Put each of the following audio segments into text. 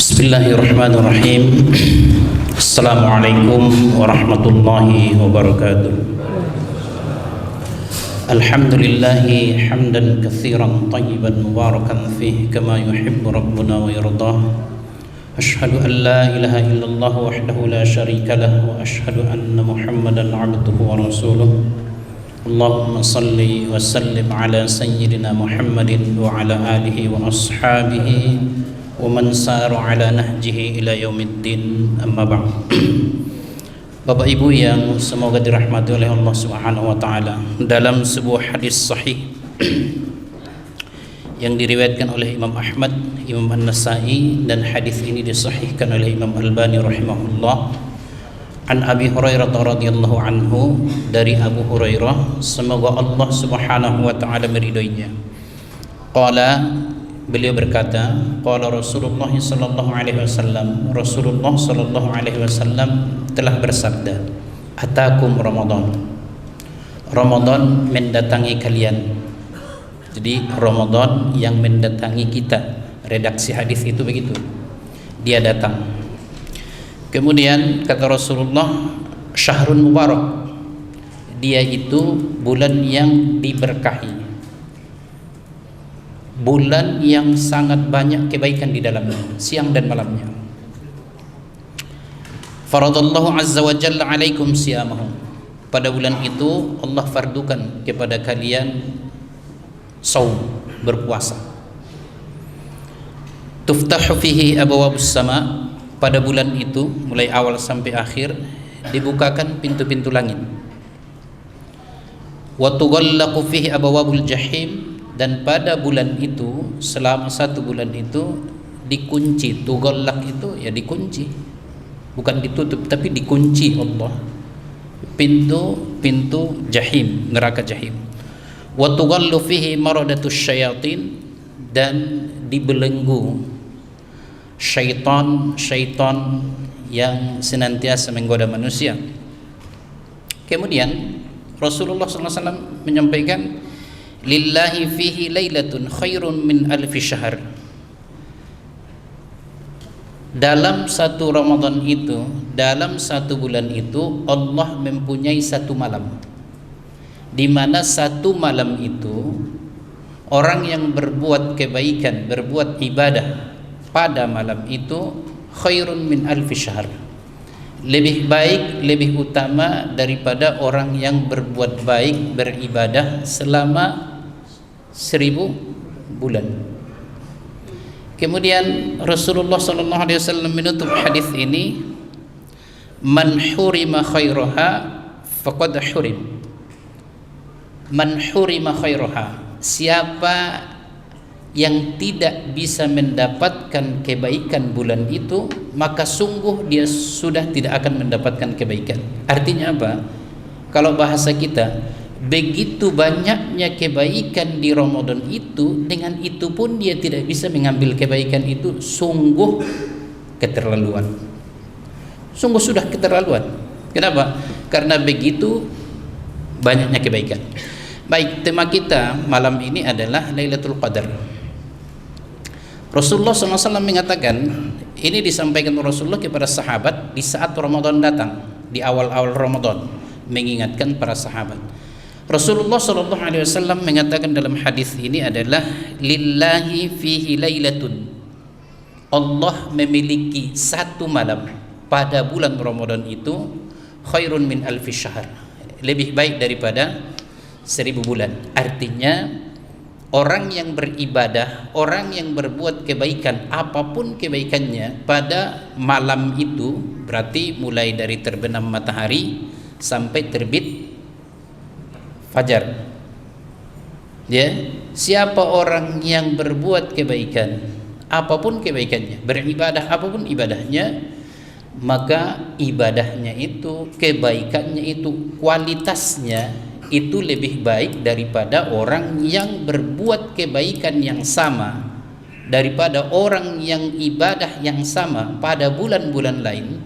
Bismillahirrahmanirrahim. Assalamualaikum warahmatullahi wabarakatuh. Alhamdulillahi hamdan katsiran tayyiban mubarakan fihi kama yuhibbu rabbuna wa yardah. Ashhadu an la ilaha illallah wahdahu la syarika lah wa ashhadu anna Muhammadan abduhu wa rasuluh. Allahumma salli wa sallim ala sayyidina Muhammadin wa ala alihi wa ashabihi wa man sara ala nahjihi ila yaumiddin, amma ba'd. Bapak Ibu yang semoga dirahmati oleh Allah Subhanahu wa taala, dalam sebuah hadis sahih yang diriwayatkan oleh Imam Ahmad, Imam An-Nasa'i, dan hadis ini disahihkan oleh Imam Albani rahimahullah, an Abi Hurairah radhiyallahu anhu, dari Abu Hurairah, semoga Allah Subhanahu wa taala meridhoinya. Qala, beliau berkata, qala Rasulullah sallallahu alaihi wasallam, Rasulullah sallallahu alaihi wasallam telah bersabda, atakum Ramadan, Ramadan mendatangi kalian. Jadi Ramadan yang mendatangi kita, redaksi hadis itu begitu, dia datang. Kemudian kata Rasulullah, syahrun mubarak, dia itu bulan yang diberkahi, bulan yang sangat banyak kebaikan di dalamnya, siang dan malamnya. Faradallahu azza wa jalla alaikum siyamahu, pada bulan itu Allah fardukan kepada kalian saum, berpuasa. Tuftahu fihi abwabus sama, pada bulan itu mulai awal sampai akhir dibukakan pintu-pintu langit. Wa tughallaqu fihi abwabul jahim, dan pada bulan itu, selama satu bulan itu dikunci. Tughallaq itu ya dikunci, bukan ditutup tapi dikunci Allah pintu jahim, neraka jahim. Wa tughallu fihi maradatus syayatin, dan dibelenggu syaitan yang senantiasa menggoda manusia. Kemudian Rasulullah SAW menyampaikan, lillahi fihi lailatun khairun min alfi syahr, dalam satu Ramadan itu, dalam satu bulan itu Allah mempunyai satu malam, di mana satu malam itu orang yang berbuat kebaikan, berbuat ibadah pada malam itu khairun min alfi syahr, lebih baik, lebih utama daripada orang yang berbuat baik, beribadah selama 1000 bulan. Kemudian Rasulullah sallallahu alaihi wasallam menutup hadis ini, man hurima khairaha faqad hurim. Man hurima khairaha, siapa yang tidak bisa mendapatkan kebaikan bulan itu, maka sungguh dia sudah tidak akan mendapatkan kebaikan. Artinya apa? Kalau bahasa kita, begitu banyaknya kebaikan di Ramadan itu, dengan itu pun dia tidak bisa mengambil kebaikan itu, sungguh keterlaluan. Sungguh sudah keterlaluan. Kenapa? Karena begitu banyaknya kebaikan. Baik, tema kita malam ini adalah Lailatul Qadar. Rasulullah SAW mengatakan, ini disampaikan Rasulullah kepada sahabat di saat Ramadan datang, di awal-awal Ramadan, mengingatkan para sahabat. Rasulullah SAW mengatakan dalam hadis ini adalah, lillahi fihi lailatun, Allah memiliki satu malam pada bulan Ramadan itu khairun min alfi syahr, lebih baik daripada 1000 bulan. Artinya orang yang beribadah, orang yang berbuat kebaikan, apapun kebaikannya pada malam itu, berarti mulai dari terbenam matahari sampai terbit fajar, ya, siapa orang yang berbuat kebaikan, apapun kebaikannya, beribadah apapun ibadahnya, maka ibadahnya itu, kebaikannya itu, kualitasnya itu lebih baik daripada orang yang berbuat kebaikan yang sama, daripada orang yang ibadah yang sama pada bulan-bulan lain,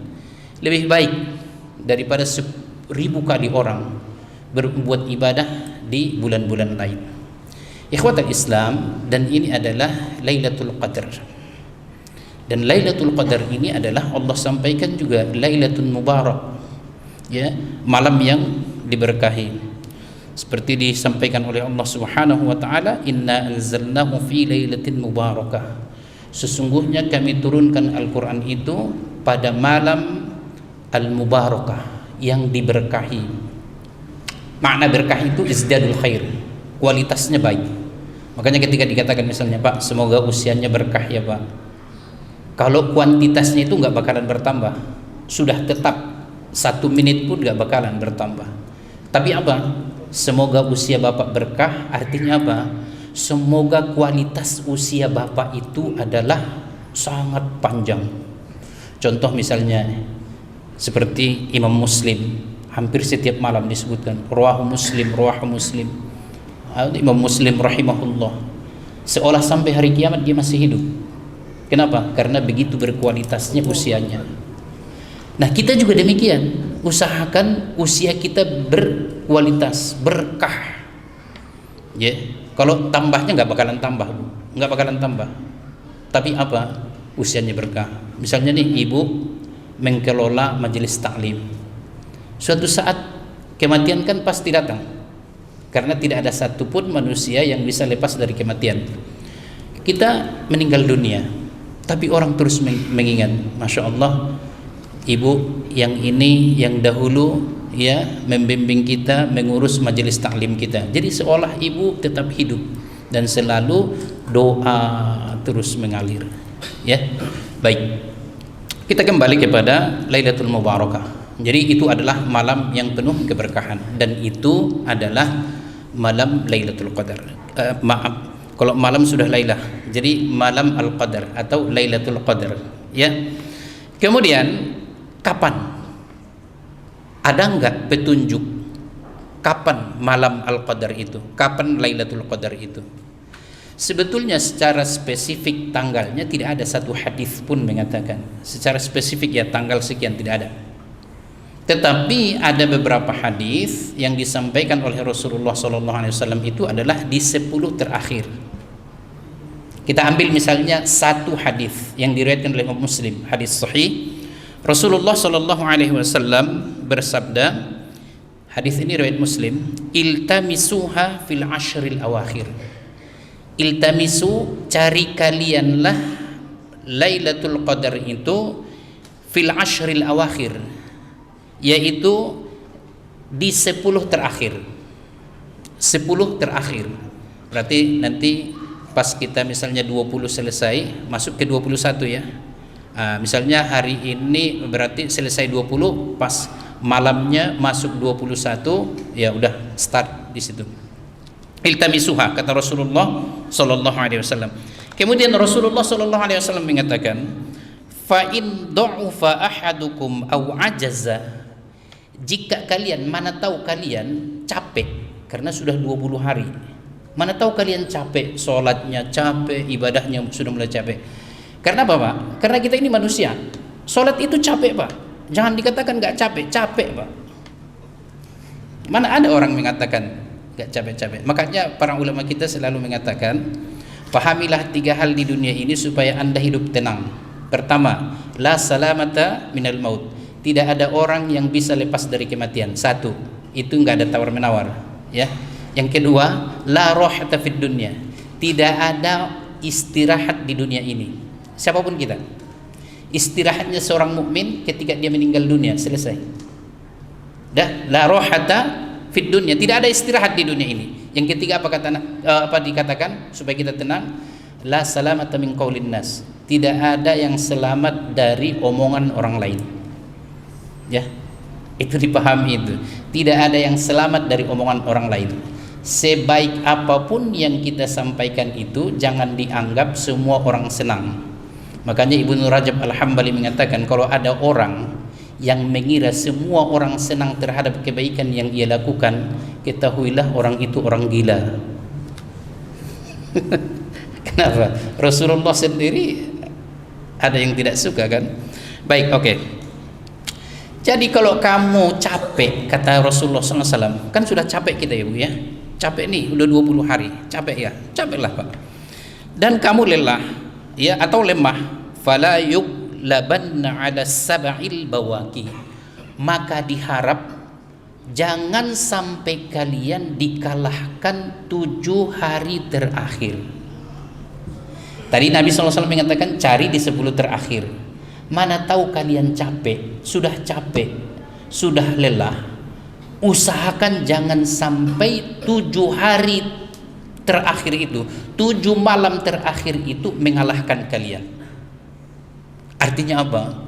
lebih baik daripada 1000 kali orang berbuat ibadah di bulan-bulan lain. Ikhwatal Islam, dan ini adalah Lailatul Qadar. Dan Lailatul Qadar ini adalah Allah sampaikan juga Lailatul Mubarak, ya, malam yang diberkahi. Seperti disampaikan oleh Allah Subhanahu wa taala, inna anzalnahu fi lailatin mubarakah. Sesungguhnya kami turunkan Al-Qur'an itu pada malam al-mubarakah, yang diberkahi. Makna berkah itu izdadul khair, kualitasnya baik. Makanya ketika dikatakan misalnya, Pak, semoga usianya berkah ya Pak, kalau kuantitasnya itu nggak bakalan bertambah, sudah tetap 1 menit pun nggak bakalan bertambah. Tapi apa? Semoga usia Bapak berkah, artinya apa? Semoga kualitas usia Bapak itu adalah sangat panjang. Contoh misalnya seperti Imam Muslim, hampir setiap malam disebutkan rawahu Muslim. Imam Muslim rahimahullah, seolah sampai hari kiamat dia masih hidup. Kenapa? Karena begitu berkualitasnya usianya. Nah, kita juga demikian, usahakan usia kita berkualitas, berkah. Ya, kalau tambahnya nggak bakalan tambah. Tapi apa? Usianya berkah. Misalnya nih, ibu mengelola majelis taklim. Suatu saat kematian kan pasti datang, karena tidak ada satupun manusia yang bisa lepas dari kematian. Kita meninggal dunia, tapi orang terus mengingat, Masya Allah, ibu yang ini yang dahulu ya membimbing kita, mengurus majelis taklim kita. Jadi seolah ibu tetap hidup dan selalu doa terus mengalir. Ya, baik. Kita kembali kepada Lailatul Mubarakah. Jadi itu adalah malam yang penuh keberkahan, dan itu adalah malam Lailatul Qadar. Maaf, kalau malam sudah Lailah, jadi malam Al-Qadar atau Lailatul Qadar. Ya. Kemudian kapan? Ada enggak petunjuk kapan malam Al-Qadar itu? Kapan Lailatul Qadar itu? Sebetulnya secara spesifik tanggalnya tidak ada satu hadis pun mengatakan secara spesifik ya tanggal sekian, tidak ada. Tetapi ada beberapa hadis yang disampaikan oleh Rasulullah SAW itu adalah di 10 terakhir. Kita ambil misalnya satu hadis yang diriwayatkan oleh Imam Muslim, hadis sahih. Rasulullah SAW bersabda, hadis ini riwayat Muslim, iltamisuha fil ashril awakhir. Iltamisu, cari kalianlah Lailatul Qadar itu fil ashril awakhir, yaitu di 10 terakhir. 10 terakhir. Berarti nanti pas kita misalnya 20 selesai, masuk ke 21 ya. Misalnya hari ini berarti selesai 20, pas malamnya masuk 21, ya udah start di situ. Iltamisuha, kata Rasulullah sallallahu alaihi wasallam. Kemudian Rasulullah sallallahu alaihi wasallam mengatakan, fa in dha'ufa ahadukum aw ajaza, jika kalian, mana tahu kalian capek karena sudah 20 hari. Mana tahu kalian capek, sholatnya capek, ibadahnya sudah mulai capek. Karena apa, Pak? Karena kita ini manusia. Sholat itu capek, Pak. Jangan dikatakan nggak capek, capek, Pak. Mana ada orang mengatakan nggak capek-capek. Makanya para ulama kita selalu mengatakan, pahamilah 3 hal di dunia ini supaya Anda hidup tenang. Pertama, la salamata minal maut. Tidak ada orang yang bisa lepas dari kematian. 1, itu nggak ada tawar menawar, ya. Yang kedua, la rohata fid dunya. Tidak ada istirahat di dunia ini. Siapapun kita, istirahatnya seorang mukmin ketika dia meninggal dunia, selesai. Dah, la rohata fid dunya, tidak ada istirahat di dunia ini. Yang ketiga apa dikatakan supaya kita tenang? La salamata min qaulin nas. Tidak ada yang selamat dari omongan orang lain. Ya. Itu dipahami itu. Tidak ada yang selamat dari omongan orang lain. Sebaik apapun yang kita sampaikan itu, jangan dianggap semua orang senang. Makanya Ibnu Rajab Al-Hambali mengatakan, kalau ada orang yang mengira semua orang senang terhadap kebaikan yang ia lakukan, ketahuilah orang itu orang gila. Kenapa? Rasulullah sendiri ada yang tidak suka kan? Baik, oke. Jadi kalau kamu capek, kata Rasulullah SAW, kan sudah capek kita ya Bu ya, capek nih udah 20 hari, capek ya, capeklah Pak. Dan kamu lelah ya atau lemah, fala yuglabanna ala sab'il bawaki, maka diharap jangan sampai kalian dikalahkan 7 hari terakhir. Tadi Nabi SAW mengatakan cari di 10 terakhir. Mana tahu kalian capek, sudah lelah, usahakan jangan sampai 7 hari terakhir itu, 7 malam terakhir itu mengalahkan kalian. Artinya apa?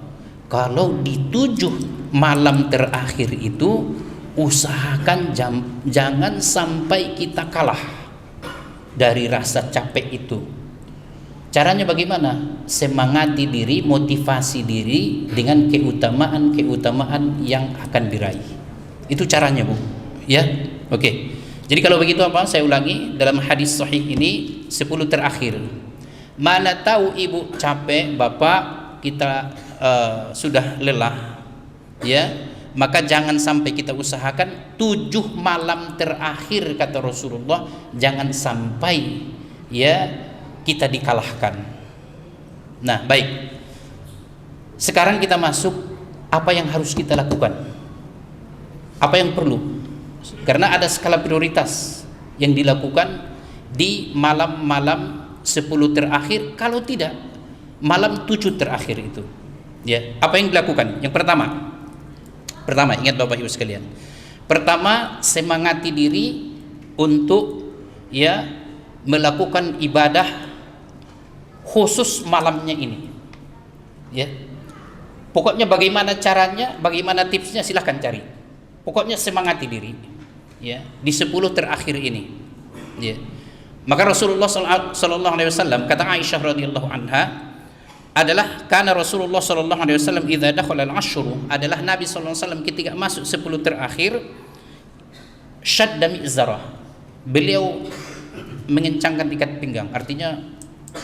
Kalau di 7 malam terakhir itu, usahakan jangan sampai kita kalah dari rasa capek itu. Caranya bagaimana? Semangati diri, motivasi diri dengan keutamaan yang akan diraih. Itu caranya, Bu. Ya, oke. Jadi kalau begitu apa? Saya ulangi, dalam hadis sahih ini 10 terakhir. Mana tahu ibu capek, bapak kita sudah lelah, ya. Maka jangan sampai kita usahakan 7 malam terakhir, kata Rasulullah, jangan sampai ya kita dikalahkan. Nah, baik. Sekarang kita masuk apa yang harus kita lakukan. Apa yang perlu? Karena ada skala prioritas yang dilakukan di malam-malam 10 terakhir, kalau tidak malam 7 terakhir itu. Ya, apa yang dilakukan? Yang Pertama, ingat Bapak Ibu sekalian. Pertama, semangati diri untuk ya melakukan ibadah khusus malamnya ini. Ya. Pokoknya bagaimana caranya, bagaimana tipsnya silahkan cari. Pokoknya semangati diri ya di 10 terakhir ini. Ya. Maka Rasulullah sallallahu alaihi wasallam, kata Aisyah radhiyallahu anha, adalah karena Rasulullah sallallahu alaihi wasallam idza dakhala al-ashru, adalah Nabi sallallahu alaihi wasallam ketika masuk 10 terakhir, syadda mi'zarah, beliau mengencangkan ikat pinggang, artinya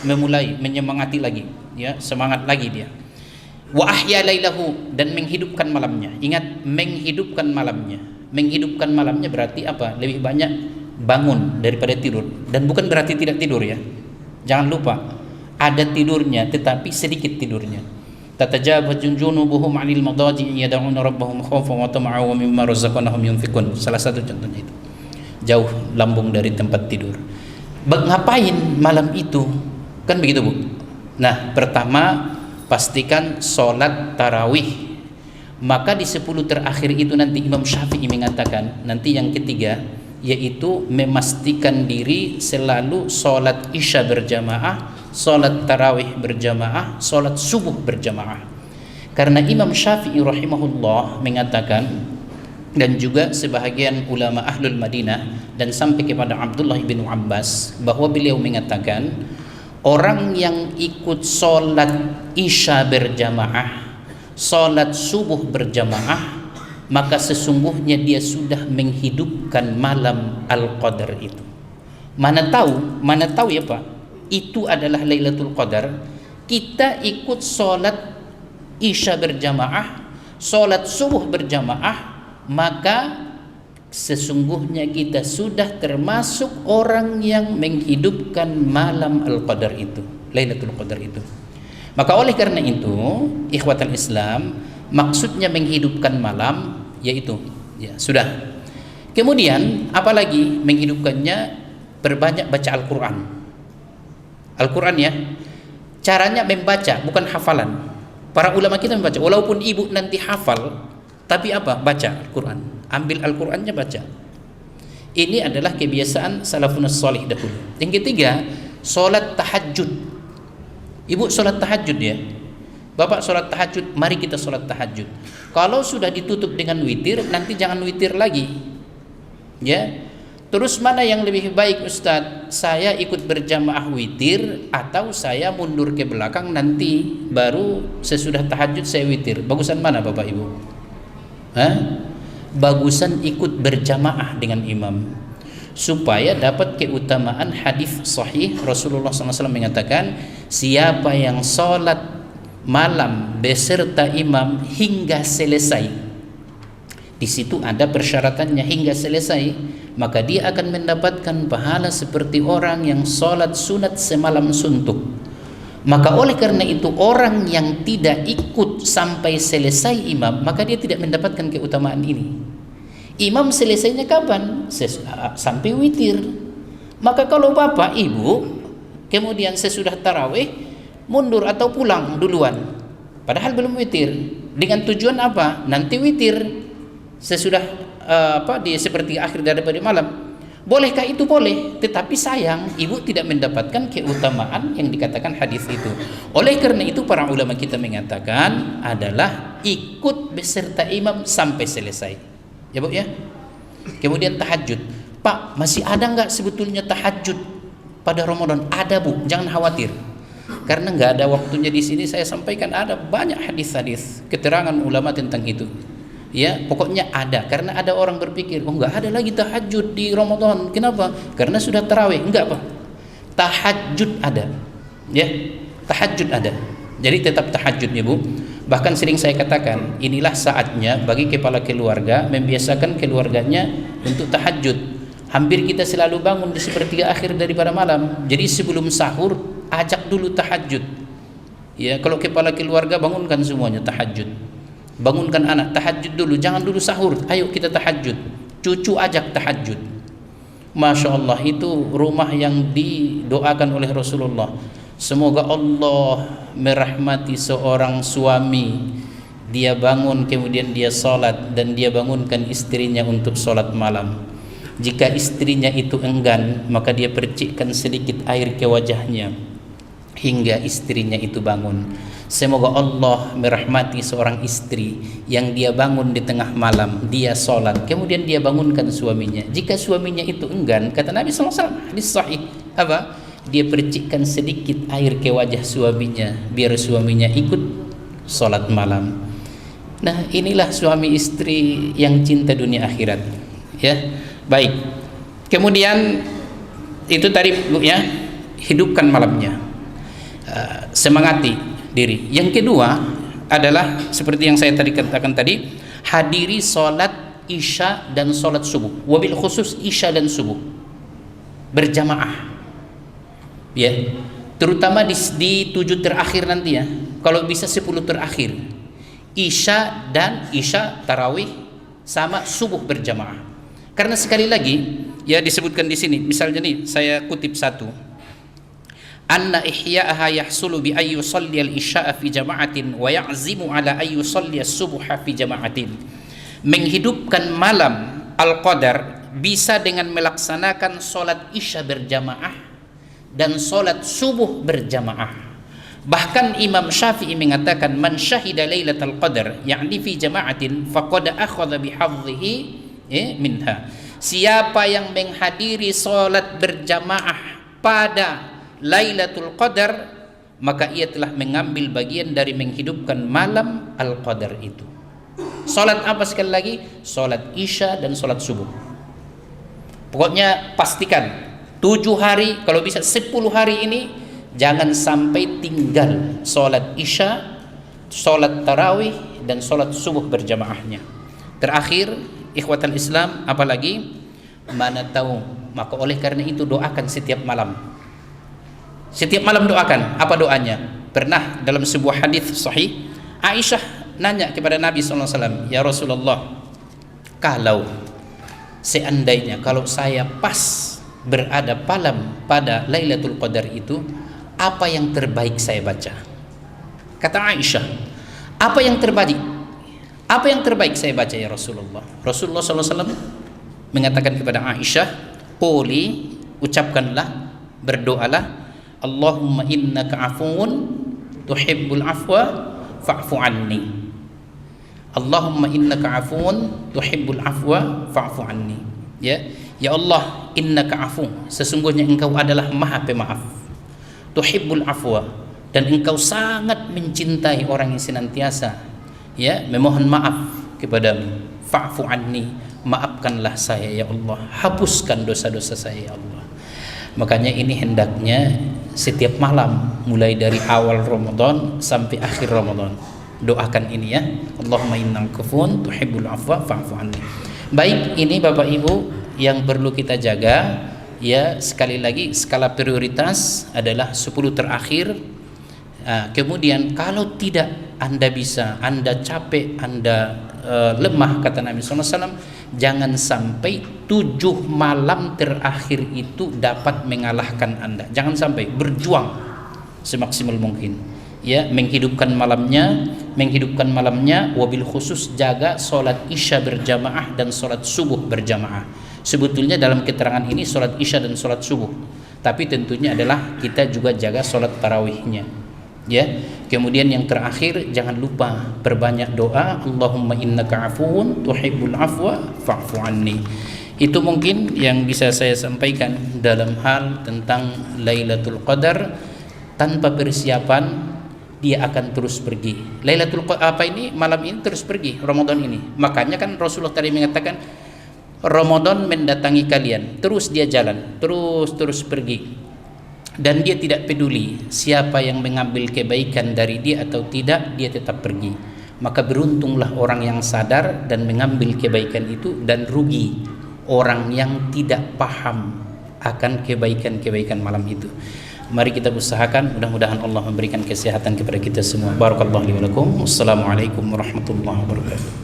memulai menyemangati lagi, ya, semangat lagi dia. Wa ahya lailahu, dan menghidupkan malamnya. Ingat, menghidupkan malamnya. Menghidupkan malamnya berarti apa? Lebih banyak bangun daripada tidur, dan bukan berarti tidak tidur ya. Jangan lupa, ada tidurnya tetapi sedikit tidurnya. Tatajabu junubuhum 'anil madaji' yad'una rabbahum khaufan wa tama'an wa mimma razaqnahum yunfiqun. Salah satu contohnya itu. Jauh lambung dari tempat tidur. Ngapain malam itu? Kan begitu, Bu. Nah, pertama pastikan sholat tarawih. Maka di 10 terakhir itu nanti Imam Syafi'i mengatakan, nanti yang ketiga, yaitu memastikan diri selalu sholat isya berjamaah, sholat tarawih berjamaah, sholat subuh berjamaah. Karena Imam Syafi'i rahimahullah mengatakan, dan juga sebahagian ulama ahlul Madinah dan sampai kepada Abdullah bin Abbas, bahwa beliau mengatakan orang yang ikut sholat isya berjamaah, sholat subuh berjamaah, maka sesungguhnya dia sudah menghidupkan malam Al-Qadar itu. Mana tahu ya Pak, itu adalah Lailatul Qadar. Kita ikut sholat isya berjamaah, sholat subuh berjamaah, maka sesungguhnya kita sudah termasuk orang yang menghidupkan malam Al-Qadar itu, Lailatul Qadar itu. Maka oleh karena itu, ikhwatal Islam, maksudnya menghidupkan malam yaitu ya sudah. Kemudian apalagi menghidupkannya? Berbanyak baca Al-Quran. Al-Quran ya. Caranya membaca, bukan hafalan. Para ulama kita membaca, walaupun ibu nanti hafal, tapi apa? Baca Al-Quran. Ambil Al-Qurannya baca. Ini adalah kebiasaan salafun salih dahulu. Yang ketiga, sholat tahajud. Ibu sholat tahajud ya. Bapak sholat tahajud, mari kita sholat tahajud. Kalau sudah ditutup dengan witir, nanti jangan witir lagi. Ya. Terus mana yang lebih baik Ustadz? Saya ikut berjamaah witir atau saya mundur ke belakang nanti baru sesudah tahajud saya witir? Bagusan mana Bapak Ibu? Hah? Bagusan ikut berjamaah dengan imam, supaya dapat keutamaan hadis sahih Rasulullah SAW mengatakan, siapa yang sholat malam beserta imam hingga selesai, di situ ada persyaratannya, hingga selesai, maka dia akan mendapatkan pahala seperti orang yang sholat sunat semalam suntuk. Maka oleh karena itu orang yang tidak ikut sampai selesai imam, maka dia tidak mendapatkan keutamaan ini. Imam selesainya kapan? Sampai witir. Maka kalau bapak ibu kemudian sesudah tarawih mundur atau pulang duluan, padahal belum witir, dengan tujuan apa? Nanti witir sesudah di seperti akhir daripada malam. Bolehkah itu? Boleh, tetapi sayang ibu tidak mendapatkan keutamaan yang dikatakan hadis itu. Oleh karena itu para ulama kita mengatakan adalah ikut beserta imam sampai selesai. Ya Bu ya. Kemudian tahajud. Pak, masih ada nggak sebetulnya tahajud pada Ramadan? Ada Bu, jangan khawatir. Karena nggak ada waktunya di sini saya sampaikan, ada banyak hadis-hadis keterangan ulama tentang itu. Ya, pokoknya ada. Karena ada orang berpikir, oh nggak ada lagi tahajud di Ramadan. Kenapa? Karena sudah tarawih. Enggak Pak. Tahajud ada. Ya, tahajud ada. Jadi tetap tahajud ya Bu. Bahkan sering saya katakan, inilah saatnya bagi kepala keluarga membiasakan keluarganya untuk tahajud. Hampir kita selalu bangun di sepertiga akhir daripada malam. Jadi sebelum sahur ajak dulu tahajud. Ya, kalau kepala keluarga bangunkan semuanya tahajud. Bangunkan anak tahajud dulu, jangan dulu sahur. Ayo kita tahajud. Cucu ajak tahajud. Masya Allah, itu rumah yang didoakan oleh Rasulullah. Semoga Allah merahmati seorang suami, dia bangun kemudian dia salat dan dia bangunkan istrinya untuk salat malam. Jika istrinya itu enggan, maka dia percikkan sedikit air ke wajahnya hingga istrinya itu bangun. Semoga Allah merahmati seorang istri yang dia bangun di tengah malam, dia sholat, kemudian dia bangunkan suaminya. Jika suaminya itu enggan, kata Nabi SAW, hadis sahih, apa? Dia percikkan sedikit air ke wajah suaminya, biar suaminya ikut sholat malam. Nah, inilah suami istri yang cinta dunia akhirat. Ya, baik. Kemudian itu tadi Bu ya, hidupkan malamnya, semangati diri. Yang kedua adalah seperti yang saya tadi katakan tadi, hadiri sholat isya dan sholat subuh, wabil khusus isya dan subuh berjamaah ya, terutama di 7 terakhir nanti ya, kalau bisa 10 terakhir isya dan isya tarawih sama subuh berjamaah. Karena sekali lagi ya disebutkan di sini, misalnya nih saya kutip satu, anna ihya'aha yahsulu bi ay yusalli al-isya'a fi jama'atin wa ya'zimu ala ay yusalli as-subha fi jama'atin. Menghidupkan malam al-qadar bisa dengan melaksanakan salat isya berjamaah dan salat subuh berjamaah. Bahkan Imam Syafi'i mengatakan man syahida lailatul qadar ya'ni fi jama'atin faqad akhadha bi hadhihi minha. Siapa yang menghadiri salat berjamaah pada Lailatul Qadar, maka ia telah mengambil bagian dari menghidupkan malam Al-Qadar itu. Salat apa sekali lagi? Salat isya dan salat subuh. Pokoknya pastikan 7 hari, kalau bisa 10 hari ini jangan sampai tinggal salat isya, salat tarawih dan salat subuh berjamaahnya. Terakhir, ikhwatal Islam, apalagi mana tahu, maka oleh karena itu doakan setiap malam. Setiap malam doakan. Apa doanya? Pernah dalam sebuah hadis sahih, Aisyah nanya kepada Nabi SAW, ya Rasulullah, kalau seandainya kalau saya pas berada pada Lailatul Qadar itu, apa yang terbaik saya baca? Kata Aisyah, apa yang terbaik? Apa yang terbaik saya baca ya Rasulullah? Rasulullah SAW mengatakan kepada Aisyah, quli, ucapkanlah, berdoalah, Allahumma innaka afuun tuhibbul afwa fa'fu anni. Allahumma innaka afuun tuhibbul afwa fa'fu anni. Ya, ya Allah, innaka afu, sesungguhnya engkau adalah maha pemaaf. Tuhibbul afwa, dan engkau sangat mencintai orang yang senantiasa ya memohon maaf kepadamu. Fa'fu anni, maafkanlah saya ya Allah, hapuskan dosa-dosa saya ya Allah. Makanya ini hendaknya setiap malam mulai dari awal Ramadan sampai akhir Ramadan doakan ini ya, Allahumma innaka afuwun tuhibbul afwa fa'fu anni. Baik, ini Bapak Ibu yang perlu kita jaga ya. Sekali lagi skala prioritas adalah 10 terakhir Kemudian kalau tidak Anda bisa, Anda capek, Anda lemah, kata Nabi SAW, jangan sampai 7 malam terakhir itu dapat mengalahkan Anda. Jangan sampai, berjuang semaksimal mungkin, ya, menghidupkan malamnya, wabil khusus jaga sholat isya berjamaah dan sholat subuh berjamaah. Sebetulnya dalam keterangan ini sholat isya dan sholat subuh, tapi tentunya adalah kita juga jaga sholat tarawihnya, ya. Kemudian yang terakhir, jangan lupa perbanyak doa, Allahumma innaka afuwun tuhibbul afwa fa'fu anni. Itu mungkin yang bisa saya sampaikan dalam hal tentang Lailatul Qadar. Tanpa persiapan dia akan terus pergi. Lailatul Qadar apa ini, malam ini terus pergi, Ramadan ini. Makanya kan Rasulullah tadi mengatakan Ramadan mendatangi kalian, terus dia jalan, terus pergi, dan dia tidak peduli siapa yang mengambil kebaikan dari dia atau tidak, dia tetap pergi. Maka beruntunglah orang yang sadar dan mengambil kebaikan itu, dan rugi orang yang tidak paham akan kebaikan-kebaikan malam itu. Mari kita usahakan, mudah-mudahan Allah memberikan kesehatan kepada kita semua. Barakallahu li wa lakum. Wassalamualaikum warahmatullahi wabarakatuh.